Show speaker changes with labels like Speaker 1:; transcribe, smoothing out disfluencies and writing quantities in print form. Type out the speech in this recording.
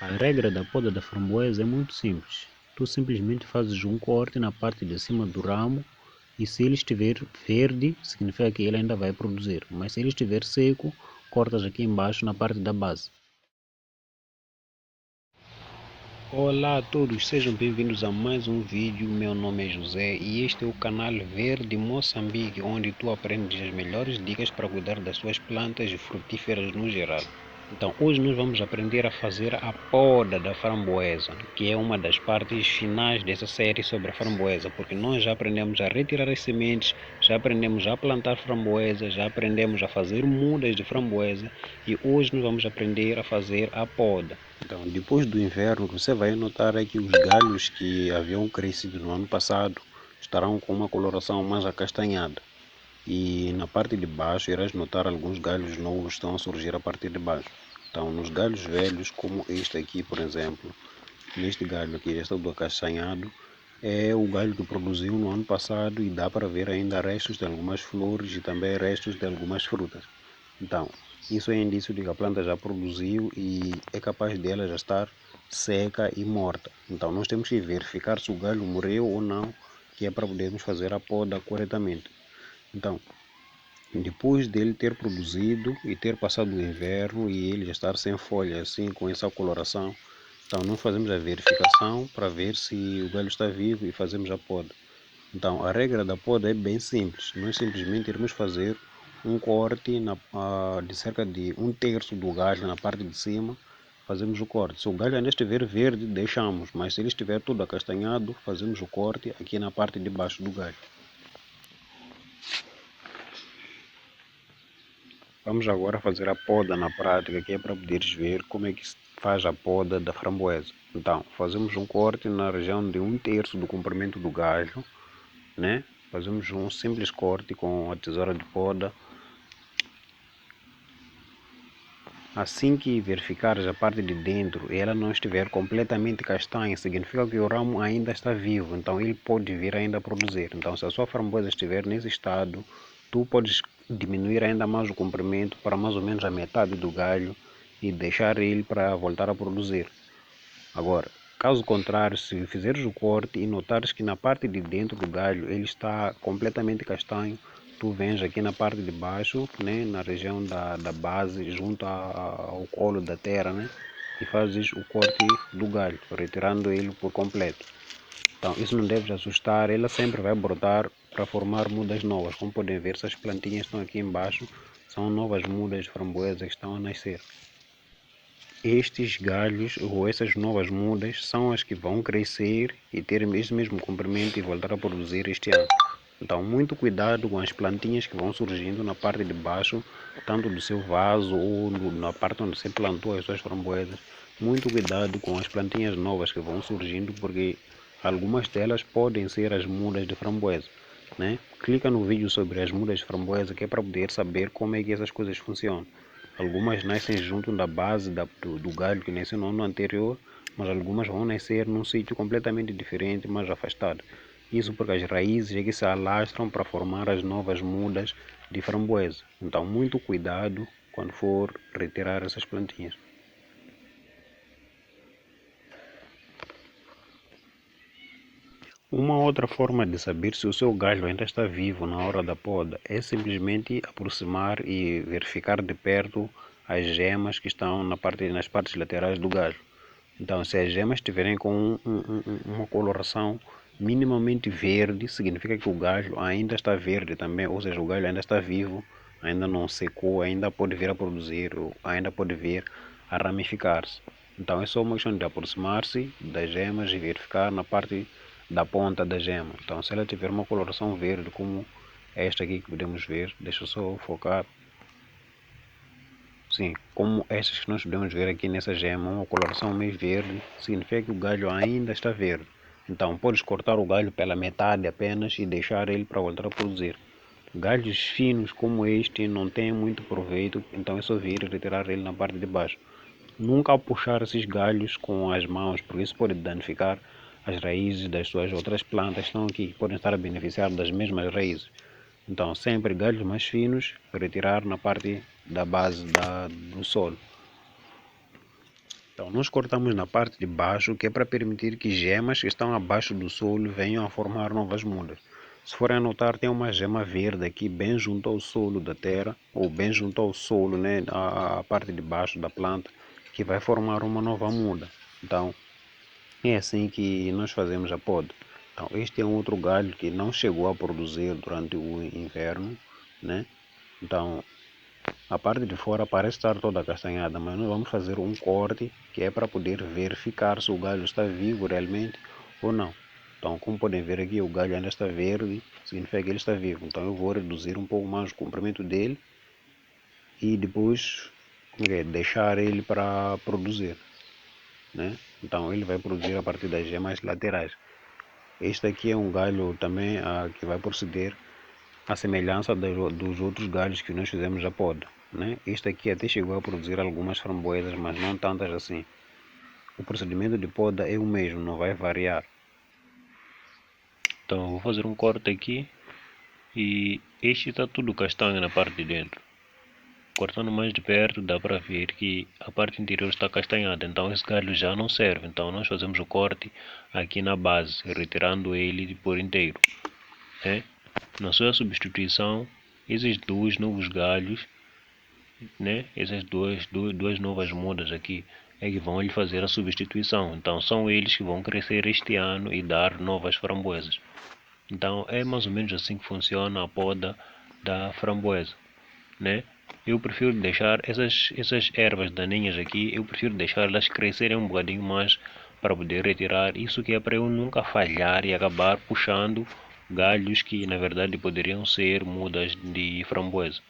Speaker 1: A regra da poda da framboesa é muito simples. Tu simplesmente fazes um corte na parte de cima do ramo e se ele estiver verde, significa que ele ainda vai produzir. Mas se ele estiver seco, cortas aqui embaixo na parte da base. Olá a todos, sejam bem-vindos a mais um vídeo. Meu nome é José e este é o canal Verde Moçambique, onde tu aprendes as melhores dicas para cuidar das suas plantas e frutíferas no geral. Então, hoje nós vamos aprender a fazer a poda da framboesa, que é uma das partes finais dessa série sobre a framboesa, porque nós já aprendemos a retirar as sementes, já aprendemos a plantar framboesa, já aprendemos a fazer mudas de framboesa e hoje nós vamos aprender a fazer a poda. Então, depois do inverno, você vai notar que os galhos que haviam crescido no ano passado estarão com uma coloração mais acastanhada. E na parte de baixo irás notar alguns galhos novos estão a surgir a partir de baixo. Então, nos galhos velhos, como este aqui, por exemplo, neste galho aqui já está todo acastanhado, é o galho que produziu no ano passado e dá para ver ainda restos de algumas flores e também restos de algumas frutas. Então, isso é indício de que a planta já produziu e é capaz dela já estar seca e morta. Então, nós temos que verificar se o galho morreu ou não, que é para podermos fazer a poda corretamente. Então, depois dele ter produzido e ter passado o inverno e ele já estar sem folha, assim, com essa coloração, então nós fazemos a verificação para ver se o galho está vivo e fazemos a poda. Então, a regra da poda é bem simples. Nós simplesmente iremos fazer um corte de cerca de 1/3 do galho na parte de cima. Fazemos o corte. Se o galho ainda estiver verde, deixamos. Mas se ele estiver todo acastanhado, fazemos o corte aqui na parte de baixo do galho. Vamos agora fazer a poda na prática, que é para poderes ver como é que se faz a poda da framboesa. Então, fazemos um corte na região de 1/3 do comprimento do galho, né? Fazemos um simples corte com a tesoura de poda. Assim que verificares a parte de dentro e ela não estiver completamente castanha, significa que o ramo ainda está vivo, então ele pode vir ainda a produzir. Então, se a sua framboesa estiver nesse estado, tu podes diminuir ainda mais o comprimento para mais ou menos a metade do galho e deixar ele para voltar a produzir. Agora, caso contrário, se fizeres o corte e notares que na parte de dentro do galho ele está completamente castanho, tu vens aqui na parte de baixo, né, na região da base, junto ao colo da terra, né, e fazes o corte do galho, retirando ele por completo. Então, isso não deve assustar, ela sempre vai brotar para formar mudas novas. Como podem ver, essas plantinhas estão aqui embaixo, são novas mudas de framboesa que estão a nascer. Estes galhos ou essas novas mudas são as que vão crescer e ter esse mesmo comprimento e voltar a produzir este ano. Então, muito cuidado com as plantinhas que vão surgindo na parte de baixo, tanto do seu vaso ou na parte onde você plantou as suas framboesas. Muito cuidado com as plantinhas novas que vão surgindo, porque algumas delas podem ser as mudas de framboesa, né? Clica no vídeo sobre as mudas de framboesa, que é para poder saber como é que essas coisas funcionam. Algumas nascem junto da base do galho que nasceu no ano anterior, mas algumas vão nascer num sítio completamente diferente, mais afastado. Isso porque as raízes é que se alastram para formar as novas mudas de framboesa. Então, muito cuidado quando for retirar essas plantinhas. Uma outra forma de saber se o seu galho ainda está vivo na hora da poda é simplesmente aproximar e verificar de perto as gemas que estão nas partes laterais do galho. Então, se as gemas estiverem com uma coloração minimamente verde, significa que o galho ainda está verde também, ou seja, o galho ainda está vivo, ainda não secou, ainda pode vir a produzir, ou ainda pode vir a ramificar-se. Então, é só uma questão de aproximar-se das gemas e verificar na parte da ponta da gema. Então, se ela tiver uma coloração verde, como esta aqui que podemos ver, deixa eu só focar. Sim, como estas que nós podemos ver aqui nessa gema, uma coloração meio verde, significa que o galho ainda está verde. Então, podes cortar o galho pela metade apenas e deixar ele para voltar a produzir. Galhos finos como este não têm muito proveito, então é só vir e retirar ele na parte de baixo. Nunca puxar esses galhos com as mãos, porque isso pode danificar as raízes das suas outras plantas que estão aqui, que podem estar a beneficiar das mesmas raízes. Então, sempre galhos mais finos, retirar na parte da base do solo. Então, nós cortamos na parte de baixo, que é para permitir que gemas que estão abaixo do solo venham a formar novas mudas. Se forem a notar, tem uma gema verde aqui bem junto ao solo da terra, ou bem junto ao solo, né, a parte de baixo da planta, que vai formar uma nova muda. Então, é assim que nós fazemos a poda. Então, este é um outro galho que não chegou a produzir durante o inverno, né? Então, a parte de fora parece estar toda acastanhada, mas nós vamos fazer um corte que é para poder verificar se o galho está vivo realmente ou não. Então, como podem ver aqui, o galho ainda está verde, significa que ele está vivo. Então, eu vou reduzir um pouco mais o comprimento dele e depois deixar ele para produzir, né? Então, ele vai produzir a partir das gemas laterais. Este aqui é um galho também que vai proceder à semelhança dos outros galhos que nós fizemos a poda, né? Este aqui até chegou a produzir algumas framboesas, mas não tantas assim. O procedimento de poda é o mesmo, não vai variar. Então vou fazer um corte aqui e este está tudo castanho na parte de dentro. Cortando mais de perto dá para ver que a parte interior está castanhada, então esse galho já não serve. Então nós fazemos o corte aqui na base, retirando ele por inteiro, né? Na sua substituição, esses dois novos galhos, né? Essas duas novas mudas aqui é que vão lhe fazer a substituição. Então são eles que vão crescer este ano e dar novas framboesas. Então é mais ou menos assim que funciona a poda da framboesa, né? Eu prefiro deixar essas ervas daninhas aqui, eu prefiro deixar elas crescerem um bocadinho mais para poder retirar. Isso que é para eu nunca falhar e acabar puxando galhos que na verdade poderiam ser mudas de framboesa.